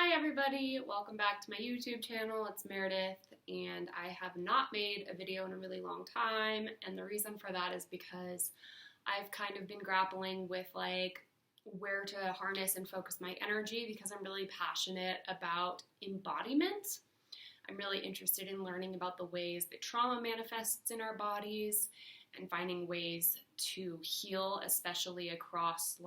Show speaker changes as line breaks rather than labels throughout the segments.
Hi everybody, welcome back to my YouTube channel. It's Meredith and I have not made a video in a really long time, and the reason for that is because I've kind of been grappling with where to harness and focus my energy because I'm really passionate about embodiment. I'm really interested in learning about the ways that trauma manifests in our bodies and finding ways to heal, especially across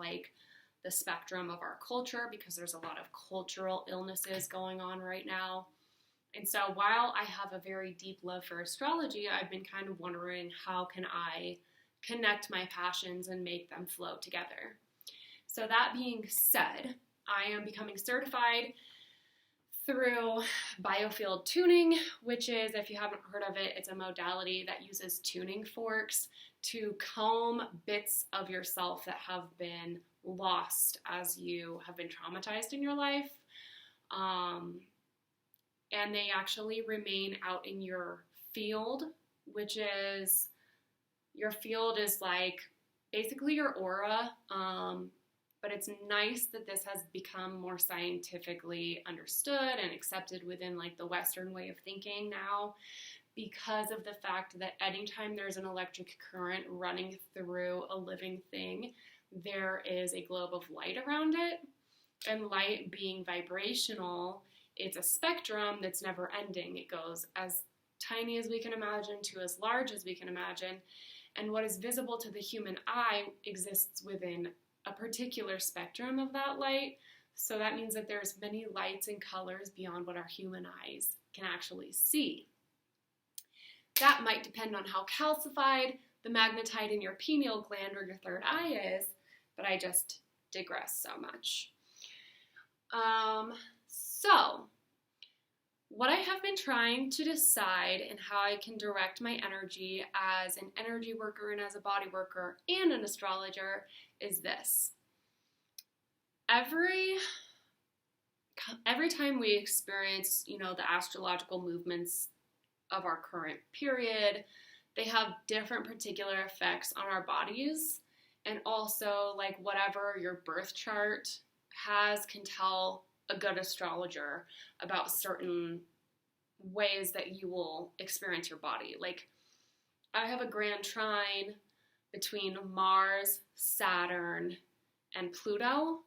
the spectrum of our culture, because there's a lot of cultural illnesses going on right now. And so while I have a very deep love for astrology, I've been kind of wondering, how can I connect my passions and make them flow together? So that being said, I am becoming certified through Biofield Tuning, which is, if you haven't heard of it, it's a modality that uses tuning forks to comb bits of yourself that have been lost as you have been traumatized in your life. And they actually remain out in your field, which is, your field is basically your aura. But it's nice that this has become more scientifically understood and accepted within the Western way of thinking now, because of the fact that anytime there's an electric current running through a living thing, there is a globe of light around it. And light being vibrational, it's a spectrum that's never ending. It goes as tiny as we can imagine to as large as we can imagine. And what is visible to the human eye exists within a particular spectrum of that light. So that means that there's many lights and colors beyond what our human eyes can actually see. That might depend on how calcified the magnetite in your pineal gland or your third eye is, but I just digress so much. So what I have been trying to decide and how I can direct my energy as an energy worker and as a body worker and an astrologer is this. Every time we experience, the astrological movements of our current period, they have different particular effects on our bodies, and also whatever your birth chart has can tell a good astrologer about certain ways that you will experience your body. I have a grand trine between Mars, Saturn, and Pluto,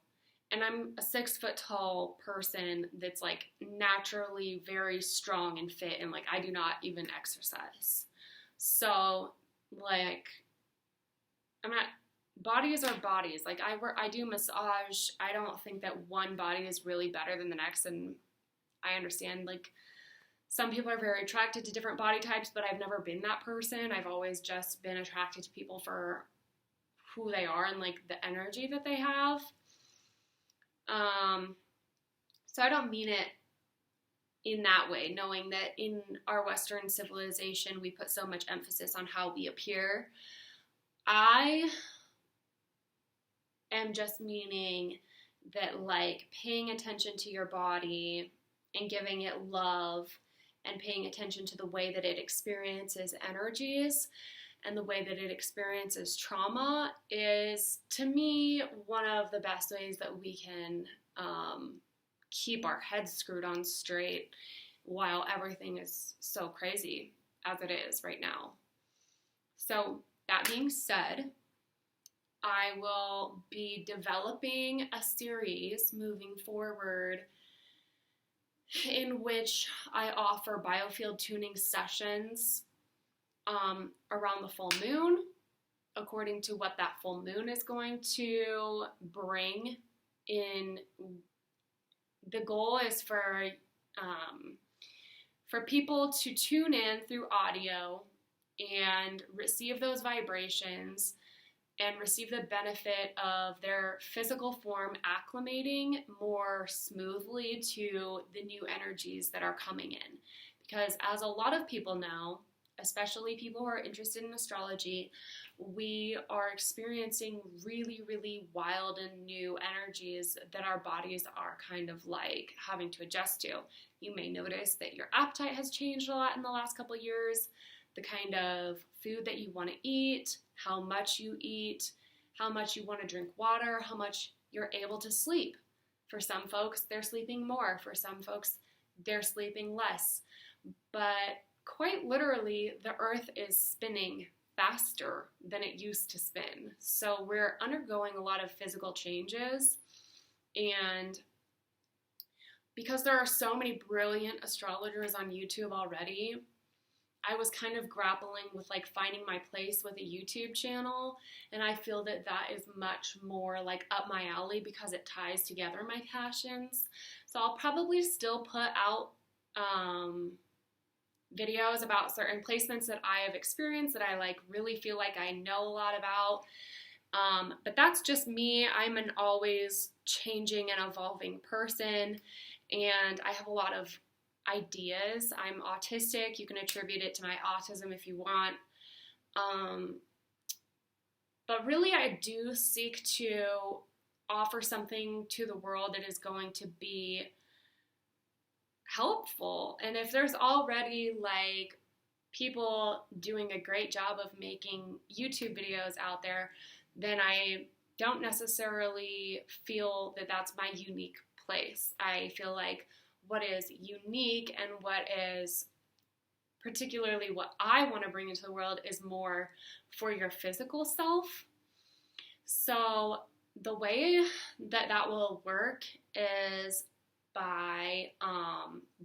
and I'm a 6 foot tall person that's naturally very strong and fit, and I do not even exercise. So bodies are bodies. I do massage. I don't think that one body is really better than the next, and I understand some people are very attracted to different body types, but I've never been that person. I've always just been attracted to people for who they are and the energy that they have. So I don't mean it in that way, knowing that in our Western civilization, we put so much emphasis on how we appear. I am just meaning that paying attention to your body and giving it love and paying attention to the way that it experiences energies and the way that it experiences trauma is, to me, one of the best ways that we can keep our heads screwed on straight while everything is so crazy as it is right now. So that being said, I will be developing a series moving forward in which I offer biofield tuning sessions around the full moon, according to what that full moon is going to bring in. The goal is for people to tune in through audio and receive those vibrations and receive the benefit of their physical form acclimating more smoothly to the new energies that are coming in. Because as a lot of people know, especially people who are interested in astrology, we are experiencing really, really wild and new energies that our bodies are kind of having to adjust to. You may notice that your appetite has changed a lot in the last couple of years. The kind of food that you want to eat, how much you eat, how much you want to drink water, how much you're able to sleep. For some folks, they're sleeping more. For some folks, they're sleeping less. But quite literally, the earth is spinning faster than it used to spin. So we're undergoing a lot of physical changes. And because there are so many brilliant astrologers on YouTube already, I was kind of grappling with like finding my place with a YouTube channel, and I feel that that is much more like up my alley because it ties together my passions. So I'll probably still put out videos about certain placements that I have experienced that I like really feel like I know a lot about. But that's just me. I'm an always changing and evolving person, and I have a lot of ideas. I'm autistic. You can attribute it to my autism if you want. But really, I do seek to offer something to the world that is going to be helpful. And if there's already like people doing a great job of making YouTube videos out there, then I don't necessarily feel that that's my unique place. I feel like what is unique and what is particularly what I want to bring into the world is more for your physical self. So the way that that will work is by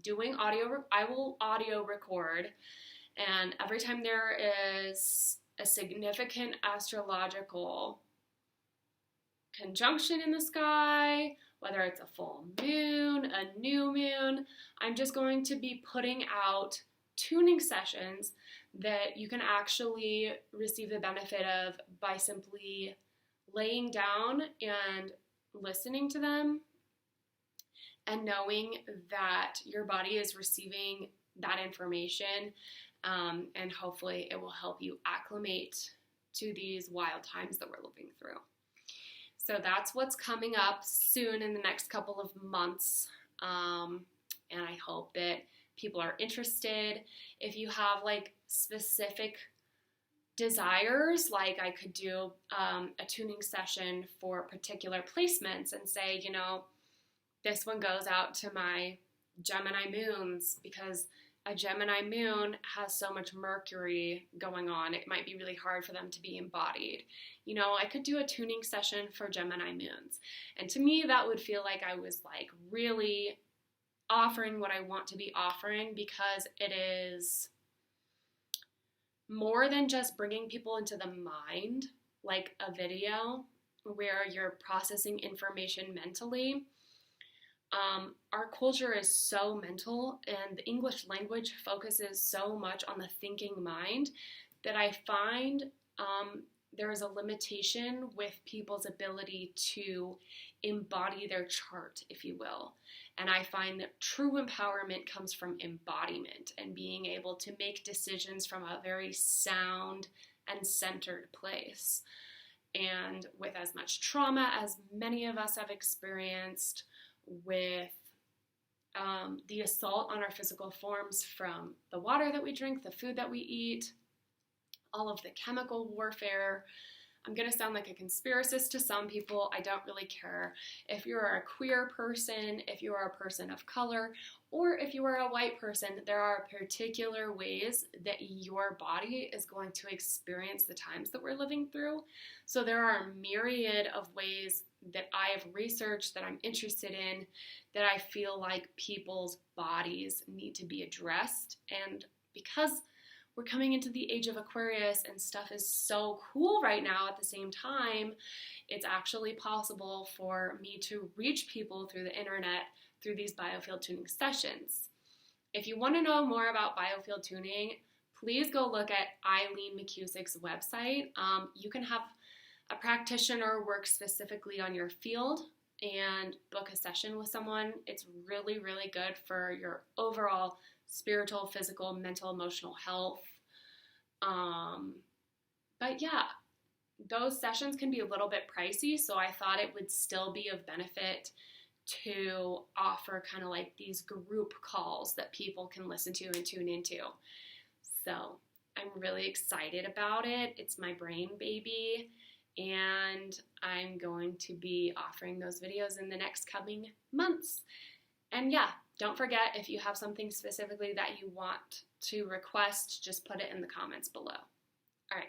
doing audio. I will audio record, and every time there is a significant astrological conjunction in the sky, whether it's a full moon, a new moon, I'm just going to be putting out tuning sessions that you can actually receive the benefit of by simply laying down and listening to them and knowing that your body is receiving that information, and hopefully it will help you acclimate to these wild times that we're living through. So that's what's coming up soon in the next couple of months, and I hope that people are interested. If you have like specific desires, like I could do a tuning session for particular placements and say, you know, this one goes out to my Gemini moons because a Gemini moon has so much Mercury going on. It might be really hard for them to be embodied. You know, I could do a tuning session for Gemini moons. And to me, that would feel like I was like really offering what I want to be offering, because it is more than just bringing people into the mind, like a video where you're processing information mentally. Our culture is so mental, and the English language focuses so much on the thinking mind that I find there is a limitation with people's ability to embody their chart, if you will. And I find that true empowerment comes from embodiment and being able to make decisions from a very sound and centered place. And with as much trauma as many of us have experienced, with the assault on our physical forms from the water that we drink, the food that we eat, all of the chemical warfare. I'm going to sound like a conspiracist to some people. I don't really care. If you're a queer person, if you are a person of color, or if you are a white person, there are particular ways that your body is going to experience the times that we're living through. So there are a myriad of ways that I have researched, that I'm interested in, that I feel like people's bodies need to be addressed. And because we're coming into the age of Aquarius and stuff is so cool right now, at the same time, it's actually possible for me to reach people through the internet through these Biofield Tuning sessions. If you want to know more about Biofield Tuning, please go look at Eileen McCusick's website. You can have a practitioner work specifically on your field and book a session with someone. It's really, really good for your overall spiritual, physical, mental, emotional health. But yeah, those sessions can be a little bit pricey, so I thought it would still be of benefit to offer kind of like these group calls that people can listen to and tune into. So I'm really excited about it. It's my brain baby, and I'm going to be offering those videos in the next coming months. And yeah, don't forget, if you have something specifically that you want to request, just put it in the comments below. All right.